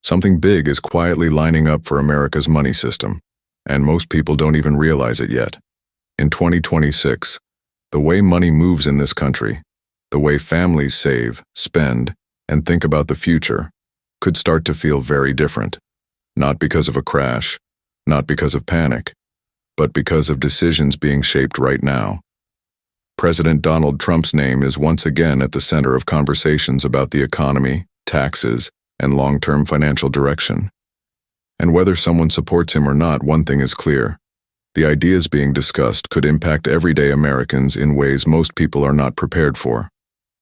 Something big is quietly lining up for America's money system, and most people don't even realize it yet. In 2026, the way money moves in this country, the way families save, spend, and think about the future, could start to feel very different. Not because of a crash, not because of panic, but because of decisions being shaped right now. President Donald Trump's name is once again at the center of conversations about the economy, taxes, and long-term financial direction. And whether someone supports him or not, one thing is clear. The ideas being discussed could impact everyday Americans in ways most people are not prepared for.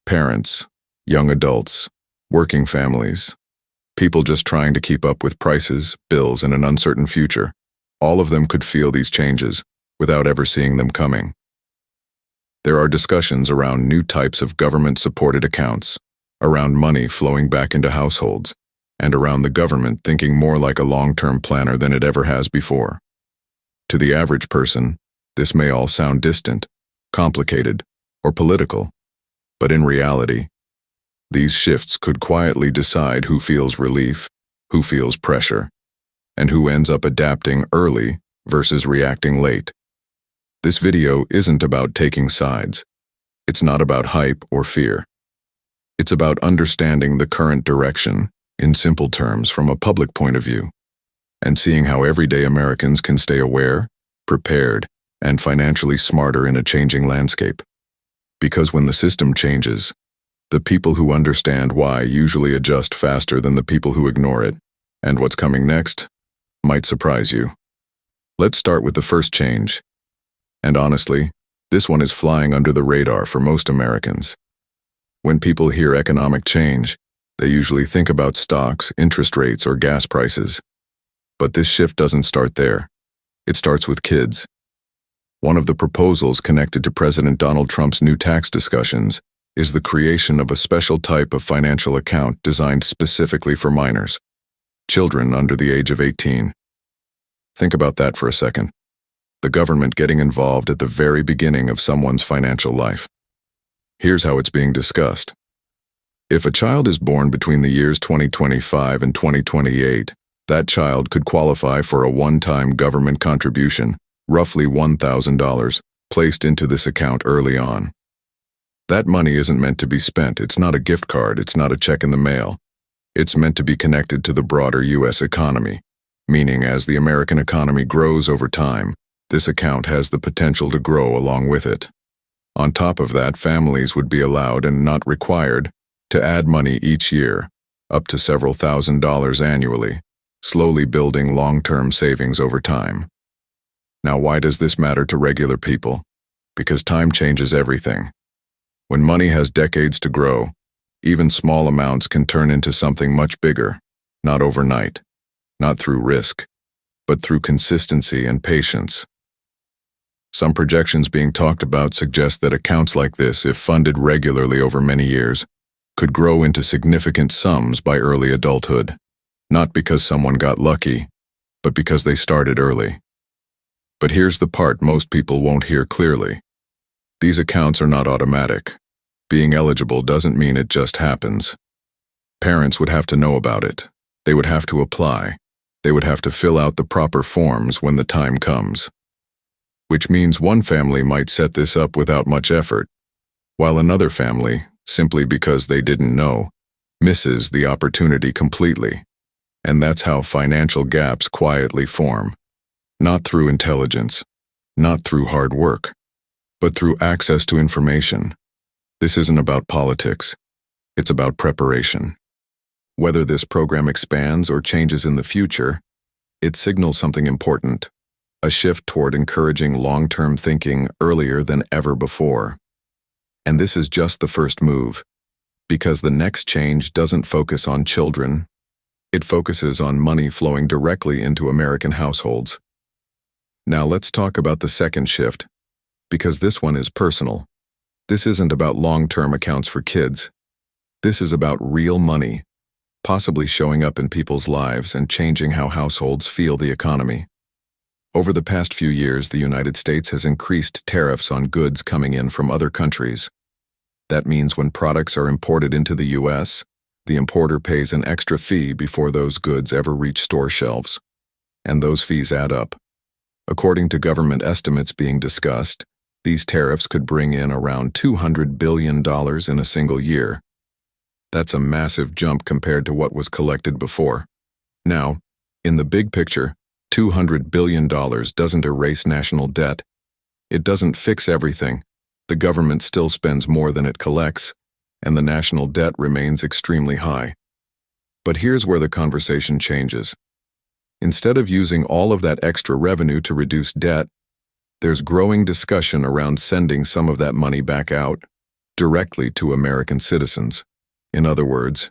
Parents, young adults, working families, people just trying to keep up with prices, bills, and an uncertain future. All of them could feel these changes without ever seeing them coming. There are discussions around new types of government-supported accounts, around money flowing back into households, and around the government thinking more like a long-term planner than it ever has before. To the average person, this may all sound distant, complicated, or political, but in reality, these shifts could quietly decide who feels relief, who feels pressure, and who ends up adapting early versus reacting late. This video isn't about taking sides. It's not about hype or fear. It's about understanding the current direction, in simple terms from a public point of view, and seeing how everyday Americans can stay aware, prepared, and financially smarter in a changing landscape. Because when the system changes, the people who understand why usually adjust faster than the people who ignore it, and what's coming next might surprise you. Let's start with the first change. And honestly, this one is flying under the radar for most Americans. When people hear economic change, they usually think about stocks, interest rates, or gas prices. But this shift doesn't start there. It starts with kids. One of the proposals connected to President Donald Trump's new tax discussions is the creation of a special type of financial account designed specifically for minors, children under the age of 18. Think about that for a second. The government getting involved at the very beginning of someone's financial life. Here's how it's being discussed. If a child is born between the years 2025 and 2028, that child could qualify for a one-time government contribution, roughly $1,000, placed into this account early on. That money isn't meant to be spent. It's not a gift card. It's not a check in the mail. It's meant to be connected to the broader U.S. economy, meaning as the American economy grows over time, this account has the potential to grow along with it. On top of that, families would be allowed and not required to add money each year, up to several $1,000s annually, slowly building long-term savings over time. Now, why does this matter to regular people? Because time changes everything. When money has decades to grow, even small amounts can turn into something much bigger, not overnight, not through risk, but through consistency and patience. Some projections being talked about suggest that accounts like this, if funded regularly over many years, could grow into significant sums by early adulthood, not because someone got lucky, but because they started early. But here's the part most people won't hear clearly. These accounts are not automatic. Being eligible doesn't mean it just happens. Parents would have to know about it. They would have to apply. They would have to fill out the proper forms when the time comes. Which means one family might set this up without much effort, while another family, simply because they didn't know, misses the opportunity completely. And that's how financial gaps quietly form. Not through intelligence, not through hard work, but through access to information. This isn't about politics. It's about preparation. Whether this program expands or changes in the future, it signals something important. A shift toward encouraging long-term thinking earlier than ever before. And this is just the first move, because the next change doesn't focus on children. It focuses on money flowing directly into American households. Now let's talk about the second shift, because this one is personal. This isn't about long-term accounts for kids. This is about real money, possibly showing up in people's lives and changing how households feel the economy. Over the past few years, the United States has increased tariffs on goods coming in from other countries. That means when products are imported into the U.S., The importer pays an extra fee before those goods ever reach store shelves. And those fees add up. According to government estimates being discussed, these tariffs could bring in around $200 billion in a single year. That's a massive jump compared to what was collected before. Now, in the big picture, $200 billion doesn't erase national debt. It doesn't fix everything. The government still spends more than it collects, and the national debt remains extremely high. But here's where the conversation changes. Instead of using all of that extra revenue to reduce debt, there's growing discussion around sending some of that money back out, directly to American citizens. In other words,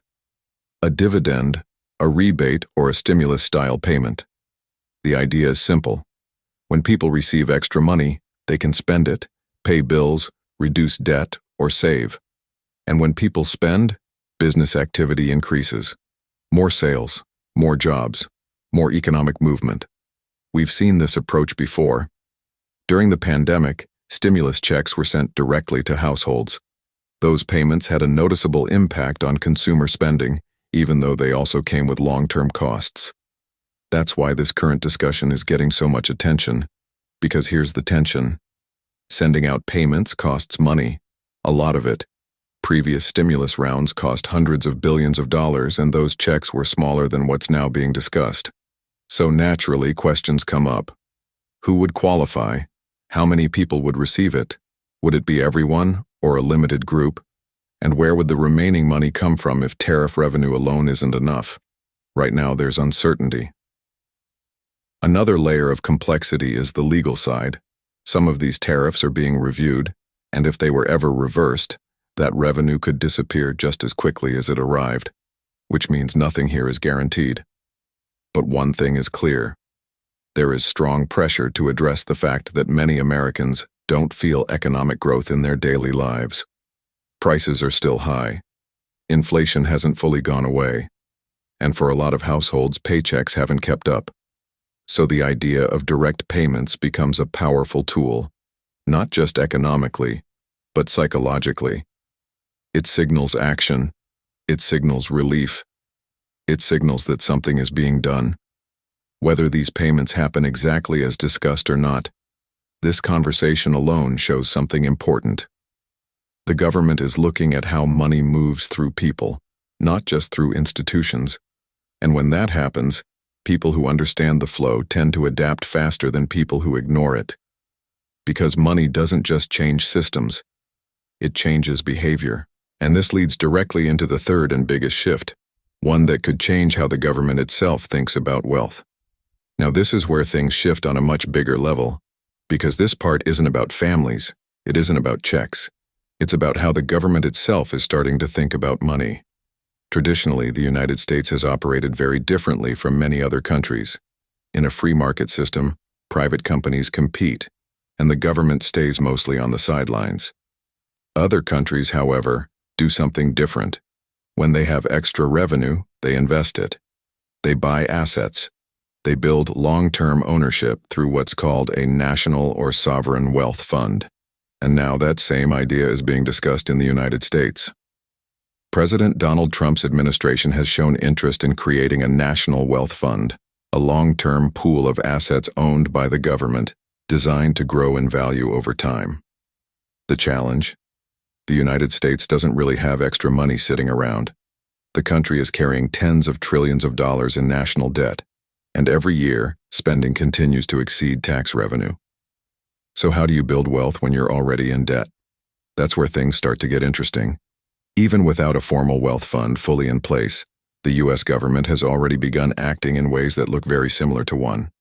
a dividend, a rebate, or a stimulus-style payment. The idea is simple. When people receive extra money, they can spend it, pay bills, reduce debt, or save. And when people spend, business activity increases. More sales, more jobs, more economic movement. We've seen this approach before. During the pandemic, stimulus checks were sent directly to households. Those payments had a noticeable impact on consumer spending, even though they also came with long-term costs. That's why this current discussion is getting so much attention, because here's the tension. Sending out payments costs money, a lot of it. Previous stimulus rounds cost hundreds of billions of dollars, and those checks were smaller than what's now being discussed. So naturally, questions come up. Who would qualify? How many people would receive it? Would it be everyone, or a limited group? And where would the remaining money come from if tariff revenue alone isn't enough? Right now, there's uncertainty. Another layer of complexity is the legal side. Some of these tariffs are being reviewed, and if they were ever reversed, that revenue could disappear just as quickly as it arrived, which means nothing here is guaranteed. But one thing is clear. There is strong pressure to address the fact that many Americans don't feel economic growth in their daily lives. Prices are still high. Inflation hasn't fully gone away. And for a lot of households, paychecks haven't kept up. So the idea of direct payments becomes a powerful tool, not just economically, but psychologically. It signals action. It signals relief. It signals that something is being done. Whether these payments happen exactly as discussed or not, this conversation alone shows something important. The government is looking at how money moves through people, not just through institutions. And when that happens, people who understand the flow tend to adapt faster than people who ignore it. Because money doesn't just change systems, it changes behavior. And this leads directly into the third and biggest shift, one that could change how the government itself thinks about wealth. Now this is where things shift on a much bigger level, because this part isn't about families, it isn't about checks. It's about how the government itself is starting to think about money. Traditionally, the United States has operated very differently from many other countries. In a free market system, private companies compete, and the government stays mostly on the sidelines. Other countries, however, do something different. When they have extra revenue, they invest it. They buy assets. They build long-term ownership through what's called a national or sovereign wealth fund. And now that same idea is being discussed in the United States. President Donald Trump's administration has shown interest in creating a national wealth fund, a long-term pool of assets owned by the government, designed to grow in value over time. The challenge? The United States doesn't really have extra money sitting around. The country is carrying tens of trillions of dollars in national debt, and every year, spending continues to exceed tax revenue. So how do you build wealth when you're already in debt? That's where things start to get interesting. Even without a formal wealth fund fully in place, the U.S. government has already begun acting in ways that look very similar to one.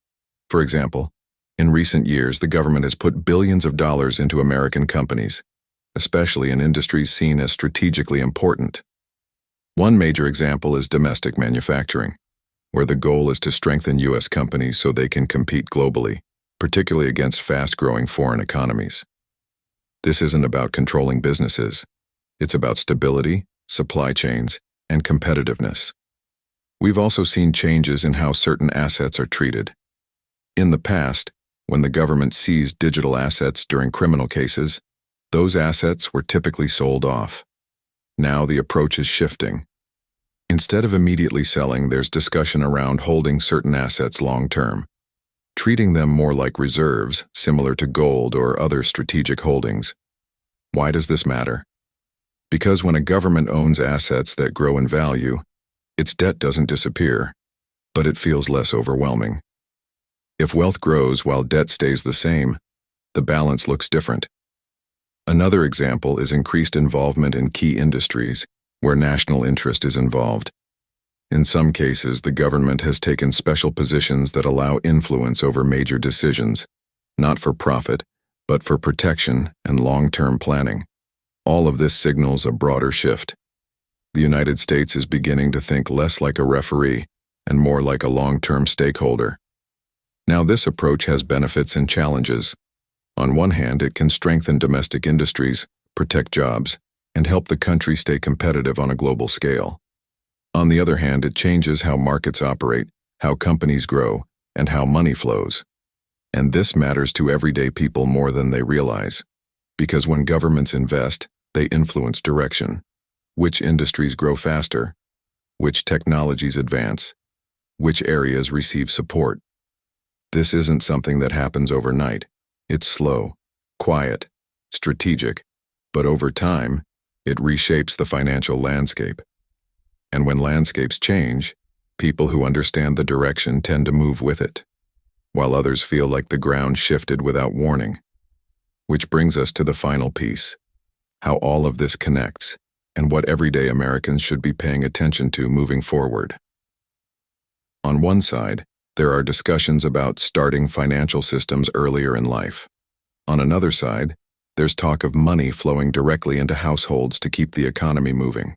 For example, in recent years, the government has put billions of dollars into American companies, especially in industries seen as strategically important. One major example is domestic manufacturing, where the goal is to strengthen U.S. companies so they can compete globally, particularly against fast-growing foreign economies. This isn't about controlling businesses. It's about stability, supply chains, and competitiveness. We've also seen changes in how certain assets are treated. In the past, when the government seized digital assets during criminal cases, those assets were typically sold off. Now the approach is shifting. Instead of immediately selling, there's discussion around holding certain assets long-term, treating them more like reserves, similar to gold or other strategic holdings. Why does this matter? Because when a government owns assets that grow in value, its debt doesn't disappear, but it feels less overwhelming. If wealth grows while debt stays the same, the balance looks different. Another example is increased involvement in key industries where national interest is involved. In some cases, the government has taken special positions that allow influence over major decisions, not for profit, but for protection and long-term planning. All of this signals a broader shift. The United States is beginning to think less like a referee and more like a long-term stakeholder. Now, this approach has benefits and challenges. On one hand, it can strengthen domestic industries, protect jobs, and help the country stay competitive on a global scale. On the other hand, it changes how markets operate, how companies grow, and how money flows. And this matters to everyday people more than they realize. Because when governments invest, they influence direction. Which industries grow faster? Which technologies advance? Which areas receive support? This isn't something that happens overnight. It's slow, quiet, strategic, but over time, it reshapes the financial landscape. And when landscapes change, people who understand the direction tend to move with it, while others feel like the ground shifted without warning. Which brings us to the final piece, how all of this connects, and what everyday Americans should be paying attention to moving forward. On one side, there are discussions about starting financial systems earlier in life. On another side, there's talk of money flowing directly into households to keep the economy moving.